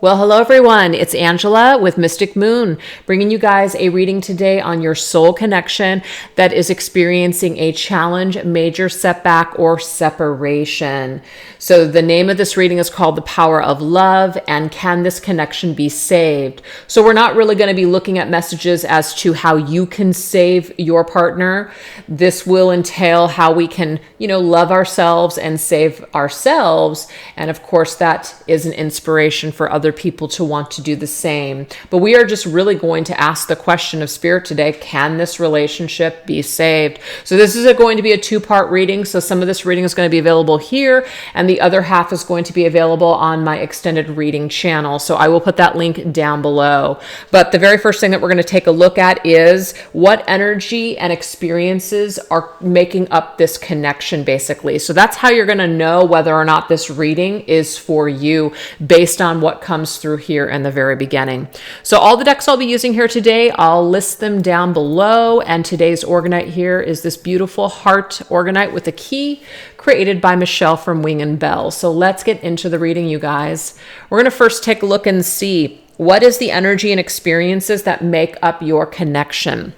Well, hello everyone. It's Angela with Mystic Moon, bringing you guys a reading today on your soul connection that is experiencing a challenge, major setback, or separation. So the name of this reading is called The Power of Love and Can This Connection Be Saved? So we're not really going to be looking at messages as to how you can save your partner. This will entail how we can, love ourselves and save ourselves. And of course, that is an inspiration for other people to want to do the same. But we are just really going to ask the question of Spirit today, can this relationship be saved? So this is going to be a two-part reading. So some of this reading is going to be available here, and the other half is going to be available on my extended reading channel. So I will put that link down below. But the very first thing that we're going to take a look at is what energy and experiences are making up this connection, basically. So that's how you're going to know whether or not this reading is for you based on what comes through here in the very beginning. So all the decks I'll be using here today, I'll list them down below. And today's Orgonite here is this beautiful heart Orgonite with a key created by Michelle from Wing and Bell. So let's get into the reading, you guys. We're going to first take a look and see what is the energy and experiences that make up your connection.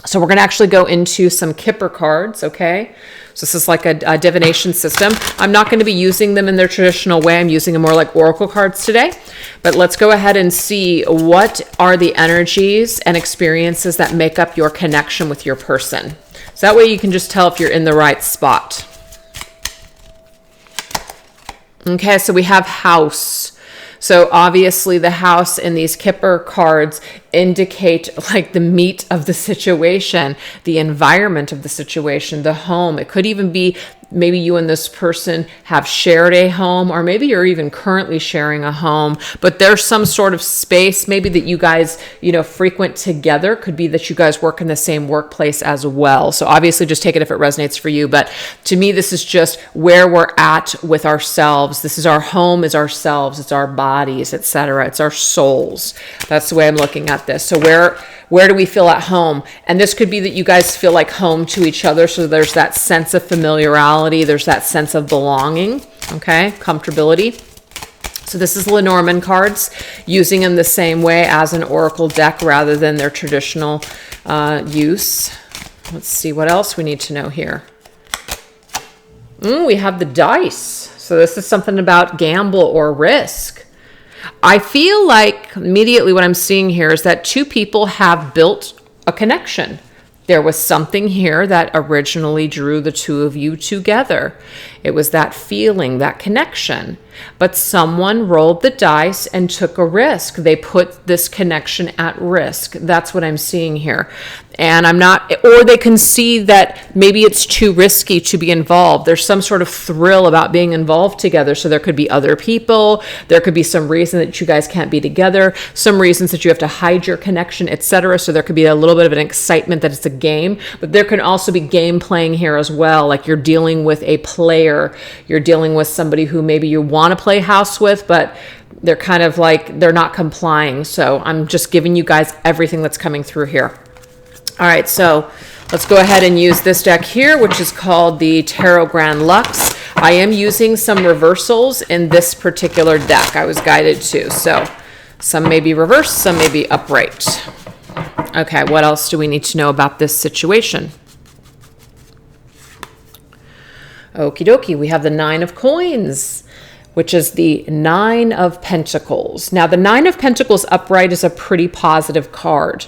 So we're going to actually go into some Kipper cards, okay? So this is like a divination system. I'm not going to be using them in their traditional way. I'm using them more like oracle cards today. But let's go ahead and see what are the energies and experiences that make up your connection with your person. So that way you can just tell if you're in the right spot. Okay, so we have house. So obviously the house in these Kipper cards indicate like the meat of the situation, the environment of the situation, the home. It could even be maybe you and this person have shared a home, or maybe you're even currently sharing a home, but there's some sort of space maybe that you guys, frequent together. Could be that you guys work in the same workplace as well. So obviously just take it if it resonates for you. But to me, this is just where we're at with ourselves. This is our home, is ourselves, it's our bodies, etc. It's our souls. That's the way I'm looking at this. So where do we feel at home? And this could be that you guys feel like home to each other. So there's that sense of familiarity. There's that sense of belonging. Okay. Comfortability. So this is Lenormand cards, using them the same way as an oracle deck rather than their traditional use. Let's see what else we need to know here. We have the dice. So this is something about gamble or risk. I feel like immediately what I'm seeing here is that two people have built a connection. There was something here that originally drew the two of you together. It was that feeling, that connection. But someone rolled the dice and took a risk. They put this connection at risk. That's what I'm seeing here. And or they can see that maybe it's too risky to be involved. There's some sort of thrill about being involved together. So there could be other people. There could be some reason that you guys can't be together. Some reasons that you have to hide your connection, etc. So there could be a little bit of an excitement that it's a game. But there can also be game playing here as well. Like you're dealing with a player. You're dealing with somebody who maybe you want to play house with, but they're kind of like, they're not complying. So I'm just giving you guys everything that's coming through here. All right, so let's go ahead and use this deck here, which is called the Tarot Grand Luxe. I am using some reversals in this particular deck. I was guided to. So some may be reversed, some may be upright. Okay, what else do we need to know about this situation? Okie dokie, we have the Nine of Coins, which is the Nine of Pentacles. Now, the Nine of Pentacles upright is a pretty positive card.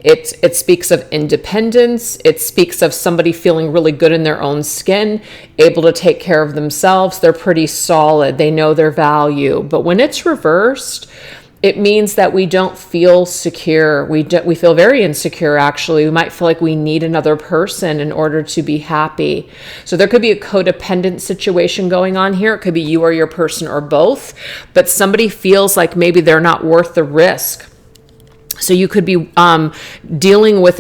It speaks of independence. It speaks of somebody feeling really good in their own skin, able to take care of themselves. They're pretty solid. They know their value. But when it's reversed, it means that we don't feel secure. We feel very insecure, actually. We might feel like we need another person in order to be happy. So there could be a codependent situation going on here. It could be you or your person or both. But somebody feels like maybe they're not worth the risk. So you could be dealing with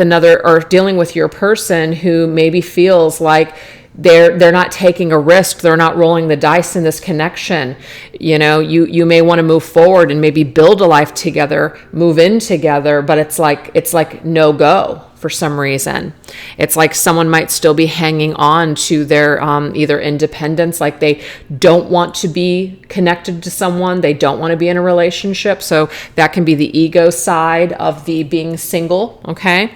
your person who maybe feels like they're not taking a risk. They're not rolling the dice in this connection. You know, you may want to move forward and maybe build a life together, move in together, but it's like no go for some reason. It's like someone might still be hanging on to their either independence, like they don't want to be connected to someone, they don't want to be in a relationship. So that can be the ego side of the being single, okay?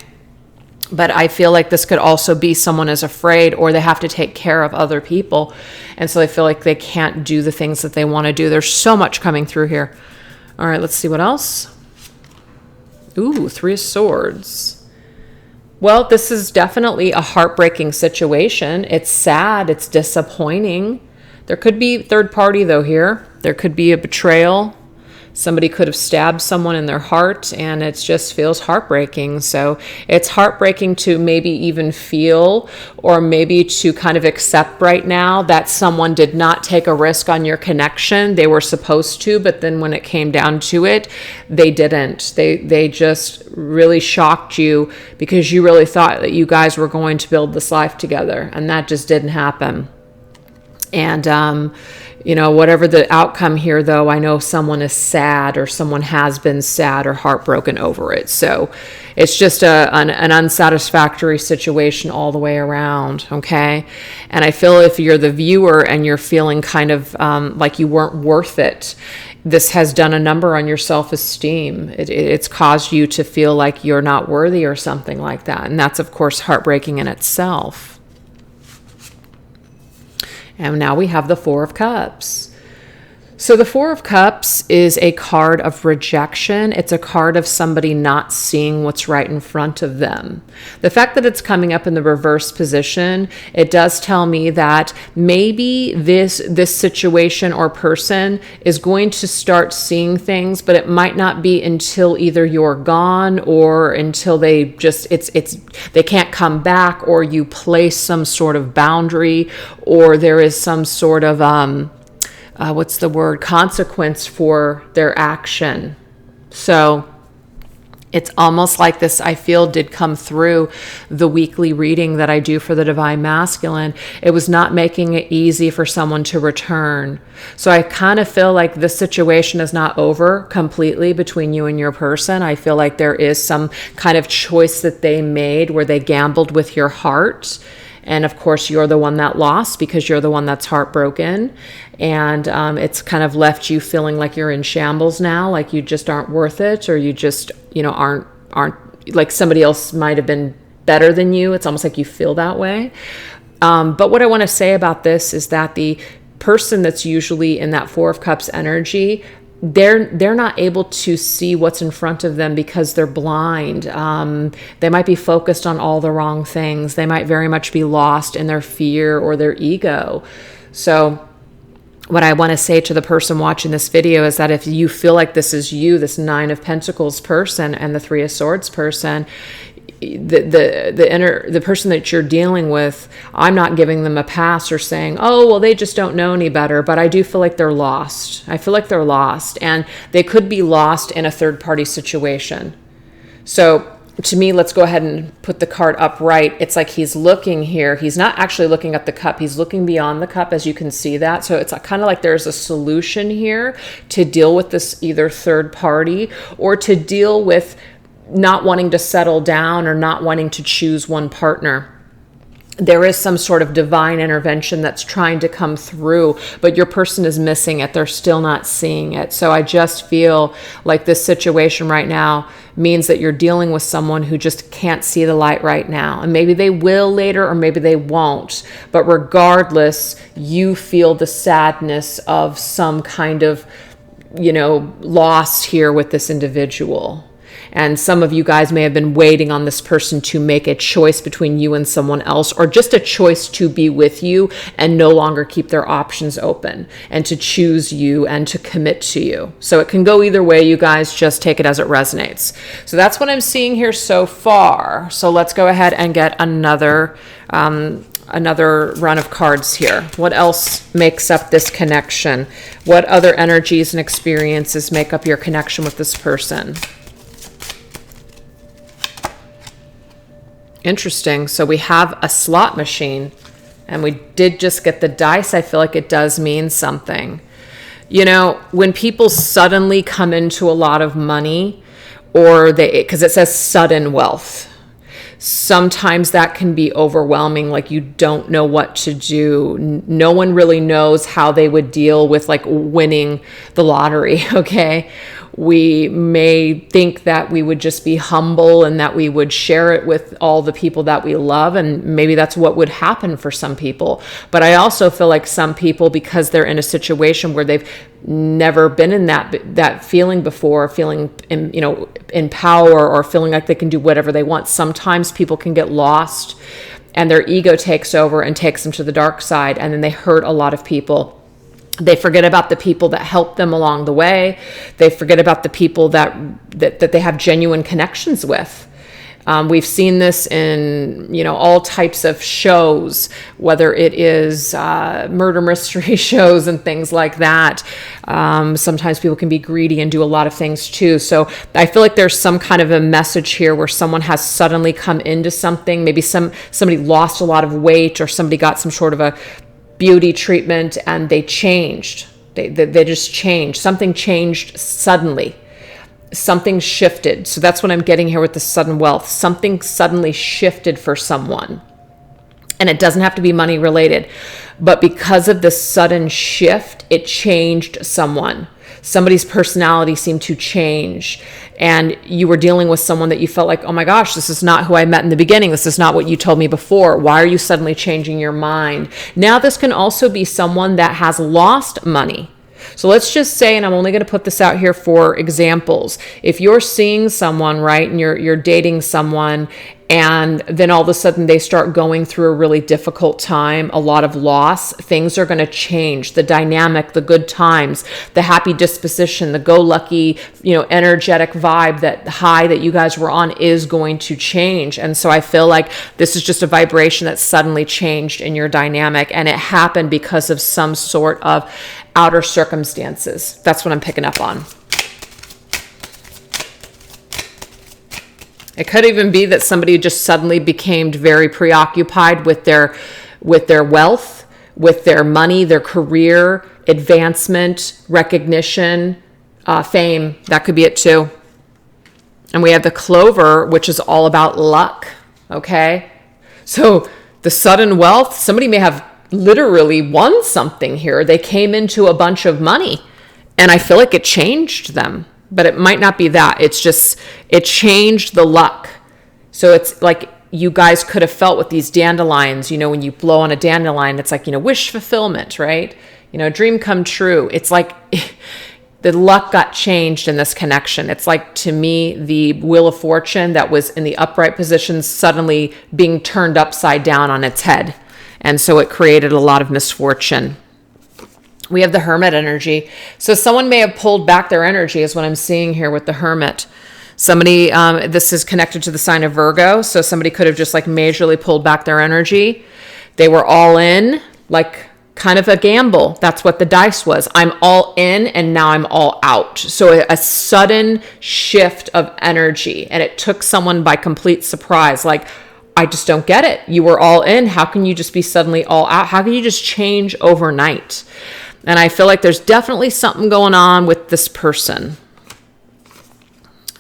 But I feel like this could also be someone is afraid, or they have to take care of other people. And so they feel like they can't do the things that they want to do. There's so much coming through here. All right, let's see what else. Ooh, 3 of Swords. Well, this is definitely a heartbreaking situation. It's sad. It's disappointing. There could be third party, though, here. There could be a betrayal. Somebody could have stabbed someone in their heart, and it just feels heartbreaking. So it's heartbreaking to maybe even feel, or maybe to kind of accept right now that someone did not take a risk on your connection. They were supposed to, but then when it came down to it, they didn't. They just really shocked you because you really thought that you guys were going to build this life together, and that just didn't happen. And, you know, whatever the outcome here, though, I know someone is sad, or someone has been sad or heartbroken over it. So it's just an unsatisfactory situation all the way around, okay? And I feel if you're the viewer and you're feeling kind of like you weren't worth it, this has done a number on your self-esteem. It's caused you to feel like you're not worthy or something like that. And that's, of course, heartbreaking in itself. And now we have the 4 of Cups. So the 4 of Cups is a card of rejection. It's a card of somebody not seeing what's right in front of them. The fact that it's coming up in the reverse position, it does tell me that maybe this situation or person is going to start seeing things, but it might not be until either you're gone, or until they just they can't come back, or you place some sort of boundary, or there is some sort of consequence for their action. So it's almost like this, I feel, did come through the weekly reading that I do for the Divine Masculine. It was not making it easy for someone to return. So I kind of feel like this situation is not over completely between you and your person. I feel like there is some kind of choice that they made where they gambled with your heart. And of course, you're the one that lost because you're the one that's heartbroken. And it's kind of left you feeling like you're in shambles now, like you just aren't worth it, or you just, you know, aren't like somebody else might have been better than you. It's almost like you feel that way. But what I want to say about this is that the person that's usually in that 4 of Cups energy, they're not able to see what's in front of them because they're blind. They might be focused on all the wrong things. They might very much be lost in their fear or their ego. So what I want to say to the person watching this video is that if you feel like this is you, this 9 of Pentacles person and the 3 of Swords person, the person that you're dealing with, I'm not giving them a pass or saying, oh, well, they just don't know any better, but I do feel like they're lost. I feel like they're lost, and they could be lost in a third party situation. So to me, let's go ahead and put the card upright. It's like he's looking here. He's not actually looking at the cup. He's looking beyond the cup, as you can see that. So it's kind of like there's a solution here to deal with this either third party, or to deal with not wanting to settle down or not wanting to choose one partner. There is some sort of divine intervention that's trying to come through, but your person is missing it. They're still not seeing it. So I just feel like this situation right now means that you're dealing with someone who just can't see the light right now. And maybe they will later, or maybe they won't. But regardless, you feel the sadness of some kind of, loss here with this individual. And some of you guys may have been waiting on this person to make a choice between you and someone else, or just a choice to be with you and no longer keep their options open, and to choose you and to commit to you. So it can go either way, you guys. Just take it as it resonates. So that's what I'm seeing here so far. So let's go ahead and get another run of cards here. What else makes up this connection? What other energies and experiences make up your connection with this person? Interesting. So we have a slot machine And we did just get the dice. I feel like it does mean something. You know, when people suddenly come into a lot of money, or because it says sudden wealth, sometimes that can be overwhelming. Like, you don't know what to do. No one really knows how they would deal with like winning the lottery. Okay. We may think that we would just be humble and that we would share it with all the people that we love. And maybe that's what would happen for some people. But I also feel like some people, because they're in a situation where they've never been in that feeling before, feeling in power, or feeling like they can do whatever they want. Sometimes people can get lost and their ego takes over and takes them to the dark side, and then they hurt a lot of people. They forget about the people that helped them along the way. They forget about the people that they have genuine connections with. We've seen this in, all types of shows, whether it is murder mystery shows and things like that. Sometimes people can be greedy and do a lot of things too. So I feel like there's some kind of a message here where someone has suddenly come into something. Maybe somebody lost a lot of weight, or somebody got some sort of a beauty treatment and they changed. They just changed. Something changed suddenly. Something shifted. So that's what I'm getting here with the sudden wealth. Something suddenly shifted for someone. And it doesn't have to be money related. But because of the sudden shift, it changed someone. Somebody's personality seemed to change. And you were dealing with someone that you felt like, oh my gosh, this is not who I met in the beginning. This is not what you told me before. Why are you suddenly changing your mind? Now, this can also be someone that has lost money. So let's just say, and I'm only going to put this out here for examples. If you're seeing someone, right, and you're dating someone, and then all of a sudden they start going through a really difficult time, a lot of loss, things are going to change. The dynamic, the good times, the happy disposition, the go-lucky, energetic vibe, that high that you guys were on is going to change. And so I feel like this is just a vibration that suddenly changed in your dynamic, and it happened because of some sort of outer circumstances. That's what I'm picking up on. It could even be that somebody just suddenly became very preoccupied with their wealth, with their money, their career, advancement, recognition, fame. That could be it too. And we have the clover, which is all about luck. Okay. So the sudden wealth, somebody may have literally won something here. They came into a bunch of money, and I feel like it changed them. But it might not be that. It's just, it changed the luck. So it's like you guys could have felt with these dandelions, when you blow on a dandelion, it's like, wish fulfillment, right? Dream come true. It's like the luck got changed in this connection. It's like, to me, the Wheel of Fortune that was in the upright position suddenly being turned upside down on its head. And so it created a lot of misfortune. We have the Hermit energy. So someone may have pulled back their energy, is what I'm seeing here with the Hermit. Somebody, this is connected to the sign of Virgo. So somebody could have just like majorly pulled back their energy. They were all in, like kind of a gamble. That's what the dice was. I'm all in and now I'm all out. So a sudden shift of energy, and it took someone by complete surprise. Like, I just don't get it. You were all in. How can you just be suddenly all out? How can you just change overnight? And I feel like there's definitely something going on with this person.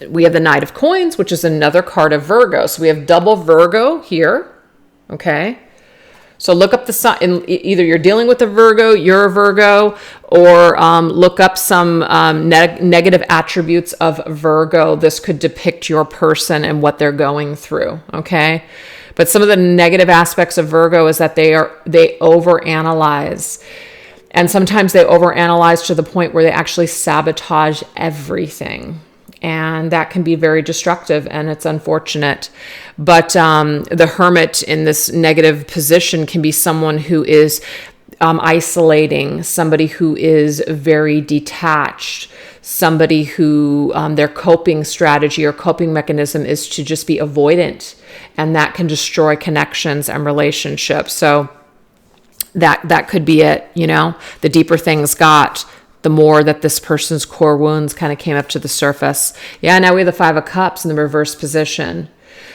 We have the Knight of Coins, which is another card of Virgo. So we have double Virgo here. Okay. So look up the sign. Either you're dealing with a Virgo, you're a Virgo, or look up some negative attributes of Virgo. This could depict your person and what they're going through. Okay. But some of the negative aspects of Virgo is that they overanalyze. And sometimes they overanalyze to the point where they actually sabotage everything. And that can be very destructive, and it's unfortunate. But the Hermit in this negative position can be someone who is isolating, somebody who is very detached, somebody who their coping strategy or coping mechanism is to just be avoidant. And that can destroy connections and relationships. So that could be it, the deeper things got, the more that this person's core wounds kind of came up to the surface. Yeah, now we have the Five of Cups in the reverse position.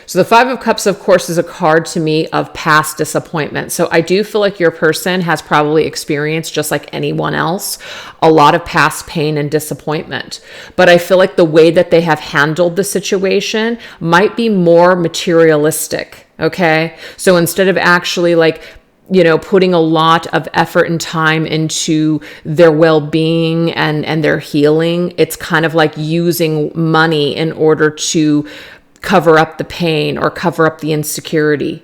So the Five of Cups, of course, is a card to me of past disappointment. So I do feel like your person has probably experienced, just like anyone else, a lot of past pain and disappointment. But I feel like the way that they have handled the situation might be more materialistic. Okay. So instead of actually like, putting a lot of effort and time into their well-being and their healing, it's kind of like using money in order to cover up the pain or cover up the insecurity.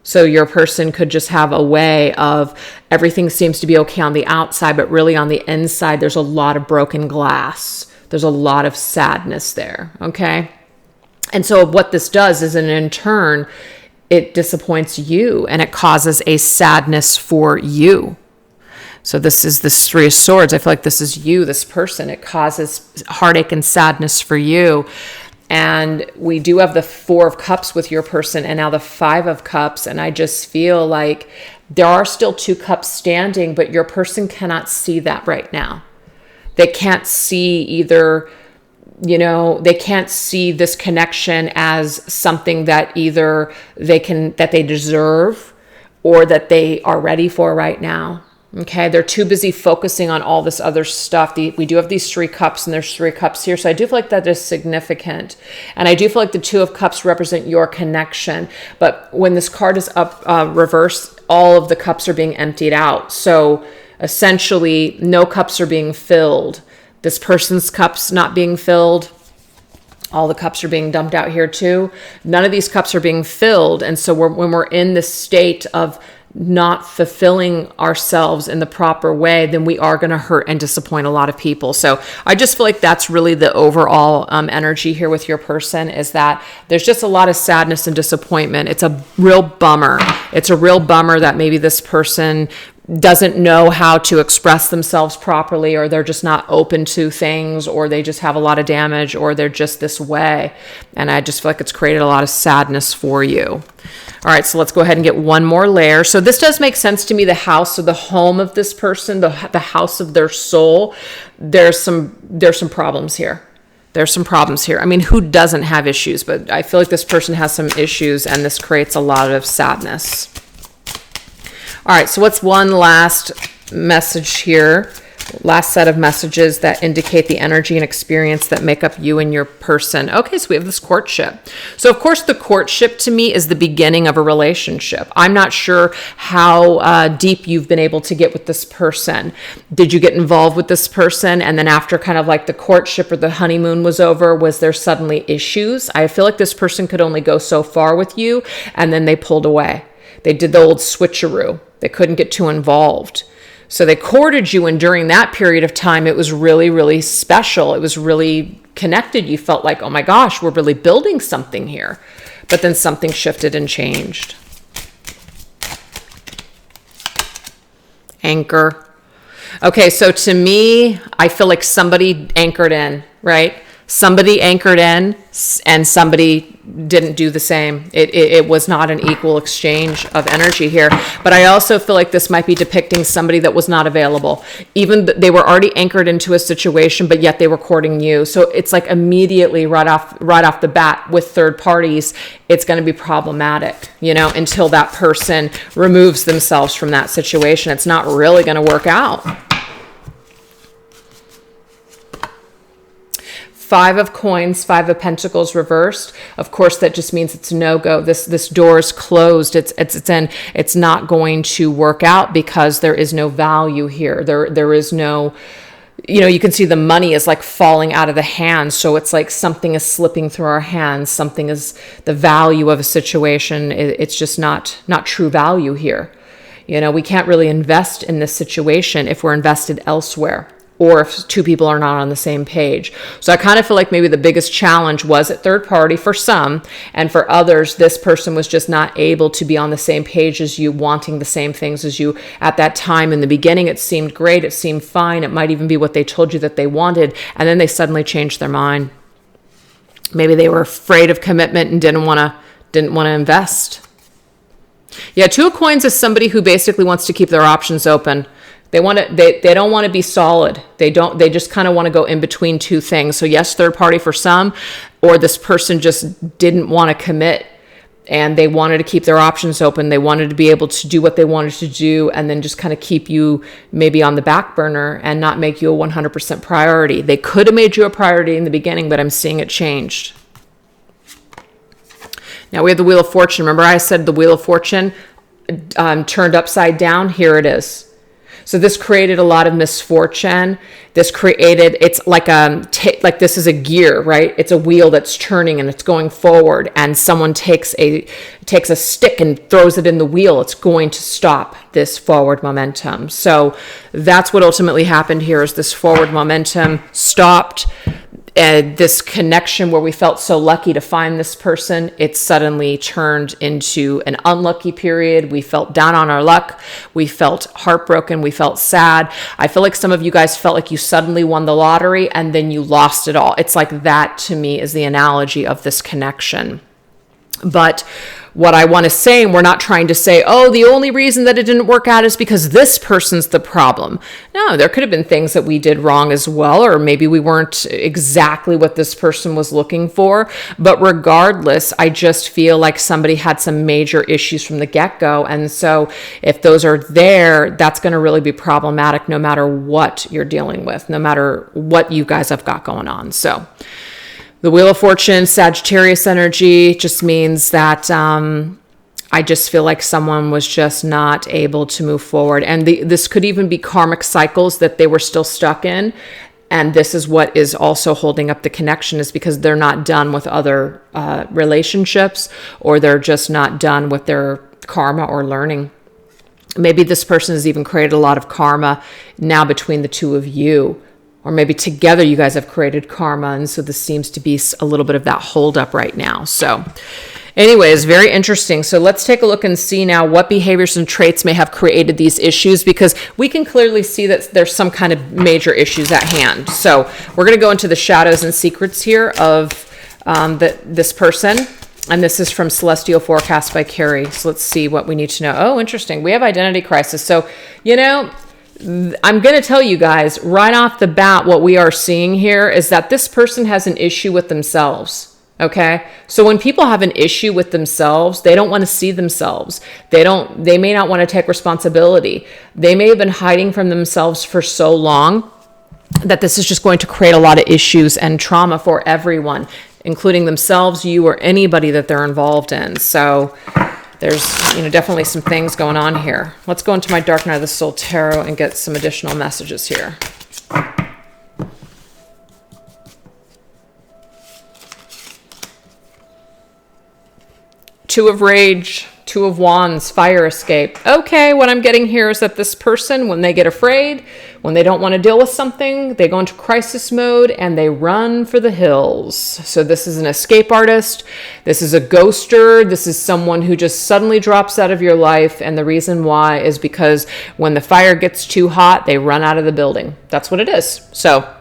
So your person could just have a way of everything seems to be okay on the outside, but really on the inside, there's a lot of broken glass. There's a lot of sadness there. Okay. And so what this does is in turn, it disappoints you and it causes a sadness for you. So this is this Three of Swords. I feel like this is you, this person. It causes heartache and sadness for you. And we do have the Four of Cups with your person and now the Five of Cups. And I just feel like there are still two cups standing, but your person cannot see that right now. They can't see either, they can't see this connection as something that either that they deserve or that they are ready for right now. Okay, they're too busy focusing on all this other stuff. We do have these Three Cups and there's Three Cups here. So I do feel like that is significant. And I do feel like the Two of Cups represent your connection. But when this card is up reversed, all of the cups are being emptied out. So essentially, no cups are being filled. This person's cups not being filled. All the cups are being dumped out here too. None of these cups are being filled. And so when we're in this state of not fulfilling ourselves in the proper way, then we are going to hurt and disappoint a lot of people. So I just feel like that's really the overall energy here with your person, is that there's just a lot of sadness and disappointment. It's a real bummer. It's a real bummer that maybe this person doesn't know how to express themselves properly, or they're just not open to things, or they just have a lot of damage, or they're just this way. And I just feel like it's created a lot of sadness for you. All right, so let's go ahead and get one more layer. So this does make sense to me, the house or the home of this person, the house of their soul. There's some problems here. There's some problems here. I mean, who doesn't have issues? But I feel like this person has some issues, and this creates a lot of sadness. All right, so what's one last message here? Last set of messages that indicate the energy and experience that make up you and your person. Okay, so we have this courtship. So of course the courtship to me is the beginning of a relationship. I'm not sure how deep you've been able to get with this person. Did you get involved with this person, and then after kind of like the courtship or the honeymoon was over, was there suddenly issues? I feel like this person could only go so far with you, and then they pulled away. They did the old switcheroo. They couldn't get too involved. So they courted you, and during that period of time, it was really, really special. It was really connected. You felt like, oh my gosh, we're really building something here. But then something shifted and changed. Anchor. Okay, so to me, I feel like somebody anchored in, right? Somebody anchored in and somebody didn't do the same. It was not an equal exchange of energy here. But I also feel like this might be depicting somebody that was not available. Even they were already anchored into a situation, but yet they were courting you. So it's like immediately right off the bat with third parties, it's going to be problematic, until that person removes themselves from that situation. It's not really going to work out. Five of Coins, Five of Pentacles reversed. Of course, that just means it's no-go. This door is closed. It's not going to work out because there is no value here. There is no, you can see the money is like falling out of the hands. So it's like something is slipping through our hands. Something is the value of a situation. It's just not true value here. We can't really invest in this situation if we're invested elsewhere, or if two people are not on the same page. So I kind of feel like maybe the biggest challenge was at third party for some, and for others, this person was just not able to be on the same page as you, wanting the same things as you at that time. In the beginning, it seemed great. It seemed fine. It might even be what they told you that they wanted. And then they suddenly changed their mind. Maybe they were afraid of commitment and didn't want to invest. Yeah, Two of Coins is somebody who basically wants to keep their options open. They don't want to be solid. They just kind of want to go in between two things. So yes, third party for some, or this person just didn't want to commit and they wanted to keep their options open. They wanted to be able to do what they wanted to do and then just kind of keep you maybe on the back burner and not make you a 100% priority. They could have made you a priority in the beginning, but I'm seeing it changed. Now we have the Wheel of Fortune. Remember I said the Wheel of Fortune turned upside down? Here it is. So this created a lot of misfortune. This created, it's like like this is a gear, right? It's a wheel that's turning and it's going forward, and someone takes a stick and throws it in the wheel. It's going to stop this forward momentum. So that's what ultimately happened here, is this forward momentum stopped. This connection where we felt so lucky to find this person, it suddenly turned into an unlucky period. We felt down on our luck. We felt heartbroken. We felt sad. I feel like some of you guys felt like you suddenly won the lottery and then you lost it all. It's like that, to me, is the analogy of this connection. But what I want to say, and we're not trying to say, oh, the only reason that it didn't work out is because this person's the problem. No, there could have been things that we did wrong as well, or maybe we weren't exactly what this person was looking for. But regardless, I just feel like somebody had some major issues from the get-go. And so if those are there, that's going to really be problematic no matter what you're dealing with, no matter what you guys have got going on. So the Wheel of Fortune, Sagittarius energy, just means that I just feel like someone was just not able to move forward. And this could even be karmic cycles that they were still stuck in. And this is what is also holding up the connection, is because they're not done with other relationships, or they're just not done with their karma or learning. Maybe this person has even created a lot of karma now between the two of you. Or maybe together you guys have created karma, and so this seems to be a little bit of that holdup right now. So anyways, very interesting. So let's take a look and see now what behaviors and traits may have created these issues, because we can clearly see that there's some kind of major issues at hand. So we're going to go into the shadows and secrets here of this person. And this is from Celestial Forecast by Carrie. So let's see what we need to know. Oh, interesting. We have identity crisis. So, I'm going to tell you guys right off the bat, what we are seeing here is that this person has an issue with themselves. Okay. So when people have an issue with themselves, they don't want to see themselves. They may not want to take responsibility. They may have been hiding from themselves for so long that this is just going to create a lot of issues and trauma for everyone, including themselves, you, or anybody that they're involved in. So there's, definitely some things going on here. Let's go into my Dark Night of the Soul Tarot and get some additional messages here. Two of Rage, Two of Wands, Fire Escape. Okay, what I'm getting here is that this person, when they get afraid, when they don't want to deal with something, they go into crisis mode and they run for the hills. So this is an escape artist. This is a ghoster. This is someone who just suddenly drops out of your life. And the reason why is because when the fire gets too hot, they run out of the building. That's what it is. So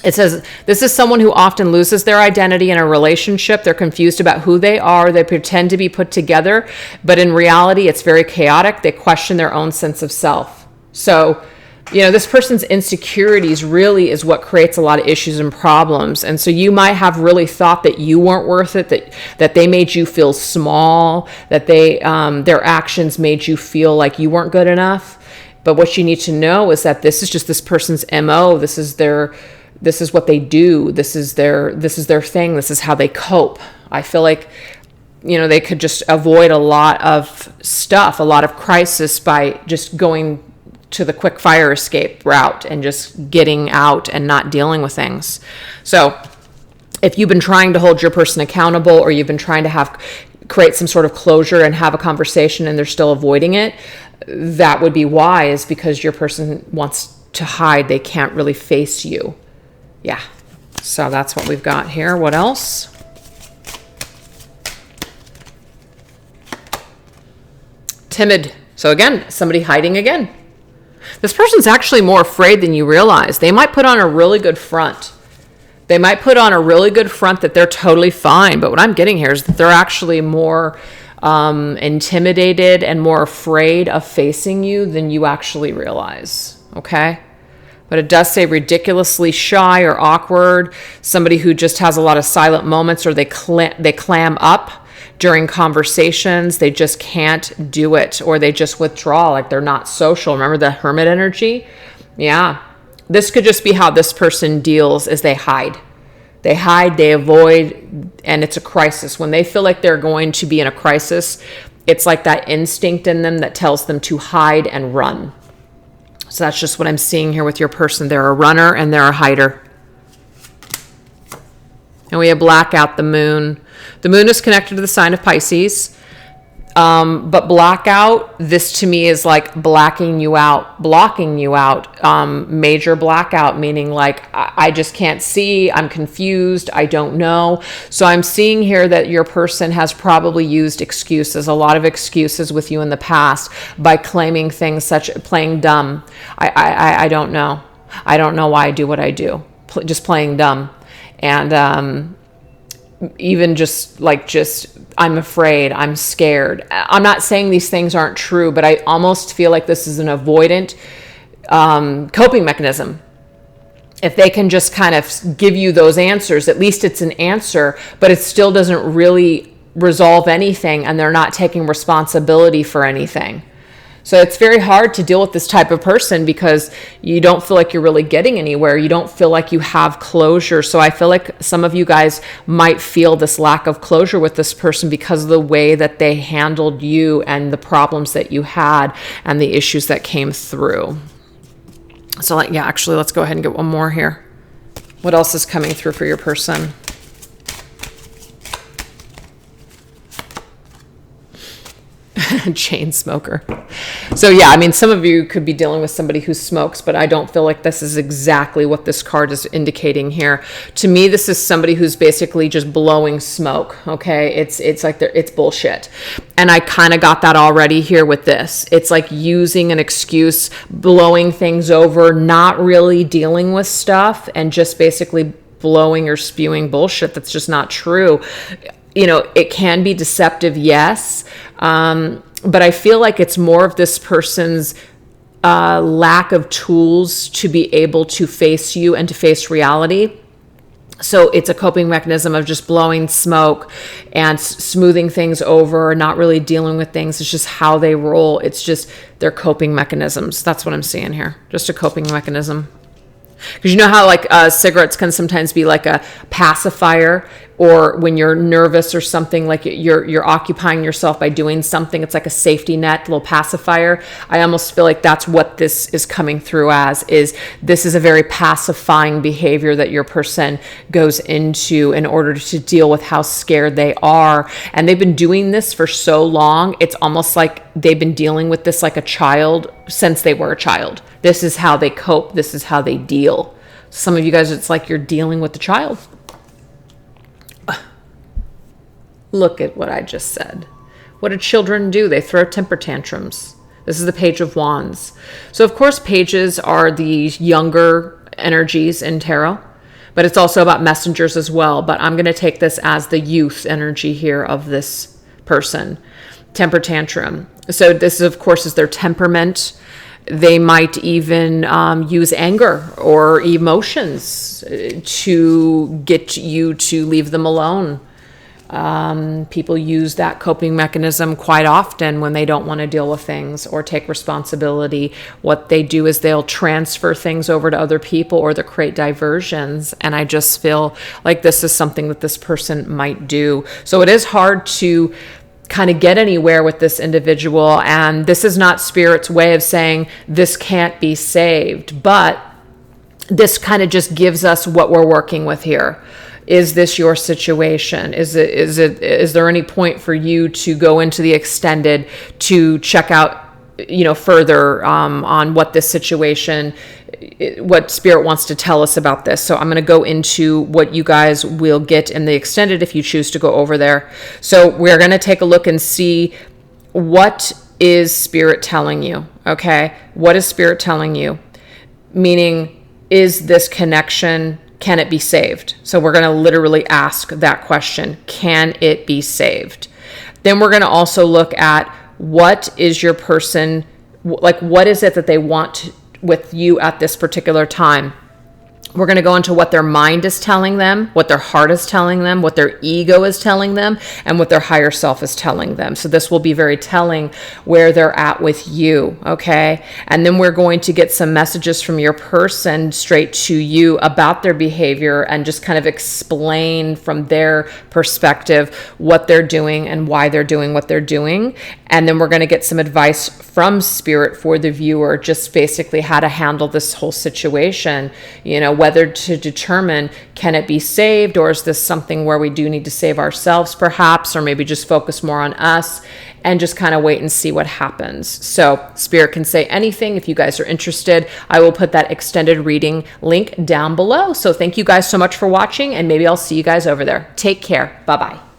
it says, this is someone who often loses their identity in a relationship. They're confused about who they are. They pretend to be put together, but in reality, it's very chaotic. They question their own sense of self. So, this person's insecurities really is what creates a lot of issues and problems. And so you might have really thought that you weren't worth it, that they made you feel small, that their actions made you feel like you weren't good enough. But what you need to know is that this is just this person's MO. This is what they do. This is their thing. This is how they cope. I feel like, they could just avoid a lot of stuff, a lot of crisis by just going to the quick fire escape route and just getting out and not dealing with things. So if you've been trying to hold your person accountable, or you've been trying to create some sort of closure and have a conversation and they're still avoiding it, that would be wise, because your person wants to hide. They can't really face you. Yeah, so that's what we've got here. What else? Timid. So again, somebody hiding again. This person's actually more afraid than you realize. They might put on a really good front. They might put on a really good front that they're totally fine. But what I'm getting here is that they're actually more intimidated and more afraid of facing you than you actually realize. Okay? But it does say ridiculously shy or awkward, somebody who just has a lot of silent moments, or they clam up during conversations. They just can't do it, or they just withdraw, like they're not social. Remember the hermit energy? Yeah. This could just be how this person deals, is they hide. They hide, they avoid, and it's a crisis. When they feel like they're going to be in a crisis, it's like that instinct in them that tells them to hide and run. So that's just what I'm seeing here with your person. They're a runner and they're a hider. And we have blackout, the moon. The moon is connected to the sign of Pisces. But blackout, this to me is like blocking you out. Major blackout, meaning like I just can't see, I'm confused, I don't know. So I'm seeing here that your person has probably used excuses, a lot of excuses with you in the past, by claiming things such playing dumb. I don't know. I don't know why I do what I do. Just playing dumb. And even just I'm afraid, I'm scared. I'm not saying these things aren't true, but I almost feel like this is an avoidant coping mechanism. If they can just kind of give you those answers, at least it's an answer, but it still doesn't really resolve anything, and they're not taking responsibility for anything. So it's very hard to deal with this type of person because you don't feel like you're really getting anywhere. You don't feel like you have closure. So I feel like some of you guys might feel this lack of closure with this person because of the way that they handled you and the problems that you had and the issues that came through. So actually, let's go ahead and get one more here. What else is coming through for your person? Chain smoker. So yeah, I mean, some of you could be dealing with somebody who smokes, but I don't feel like this is exactly what this card is indicating here. To me, this is somebody who's basically just blowing smoke. Okay, it's like it's bullshit, and I kind of got that already here with this. It's like using an excuse, blowing things over, not really dealing with stuff, and just basically blowing or spewing bullshit that's just not true. You know, it can be deceptive, yes. But I feel like it's more of this person's lack of tools to be able to face you and to face reality. So it's a coping mechanism of just blowing smoke and smoothing things over, not really dealing with things. It's just how they roll. It's just their coping mechanisms. That's what I'm seeing here. Just a coping mechanism. Because you know how cigarettes can sometimes be like a pacifier, or when you're nervous or something, like you're occupying yourself by doing something, it's like a safety net, a little pacifier. I almost feel like that's what this is coming through as, is this is a very pacifying behavior that your person goes into in order to deal with how scared they are. And they've been doing this for so long, it's almost like they've been dealing with this like a child since they were a child. This is how they cope. This is how they deal. Some of you guys, it's like you're dealing with the child. Look at what I just said. What do children do? They throw temper tantrums. This is the Page of Wands. So, of course, pages are the younger energies in tarot, but it's also about messengers as well. But I'm going to take this as the youth energy here of this person. Temper tantrum. So this, of course, is their temperament. They might even use anger or emotions to get you to leave them alone. People use that coping mechanism quite often when they don't want to deal with things or take responsibility. What they do is they'll transfer things over to other people, or they'll create diversions. And I just feel like this is something that this person might do. So it is hard to kind of get anywhere with this individual. And this is not Spirit's way of saying this can't be saved, but this kind of just gives us what we're working with here. Is this your situation? Is there any point for you to go into the extended to check out, further on what this situation, what Spirit wants to tell us about this? So I'm going to go into what you guys will get in the extended if you choose to go over there. So we're going to take a look and see what is Spirit telling you. Okay, what is Spirit telling you? Meaning, is this connection, can it be saved? So we're going to literally ask that question. Can it be saved? Then we're going to also look at what is your person, like what is it that they want with you at this particular time? We're going to go into what their mind is telling them, what their heart is telling them, what their ego is telling them, and what their higher self is telling them. So this will be very telling where they're at with you, okay? And then we're going to get some messages from your person straight to you about their behavior and just kind of explain from their perspective what they're doing and why they're doing what they're doing. And then we're going to get some advice from spirit for the viewer, just basically how to handle this whole situation, whether to determine, can it be saved, or is this something where we do need to save ourselves perhaps, or maybe just focus more on us and just kind of wait and see what happens. So spirit can say anything. If you guys are interested, I will put that extended reading link down below. So thank you guys so much for watching, and maybe I'll see you guys over there. Take care. Bye-bye.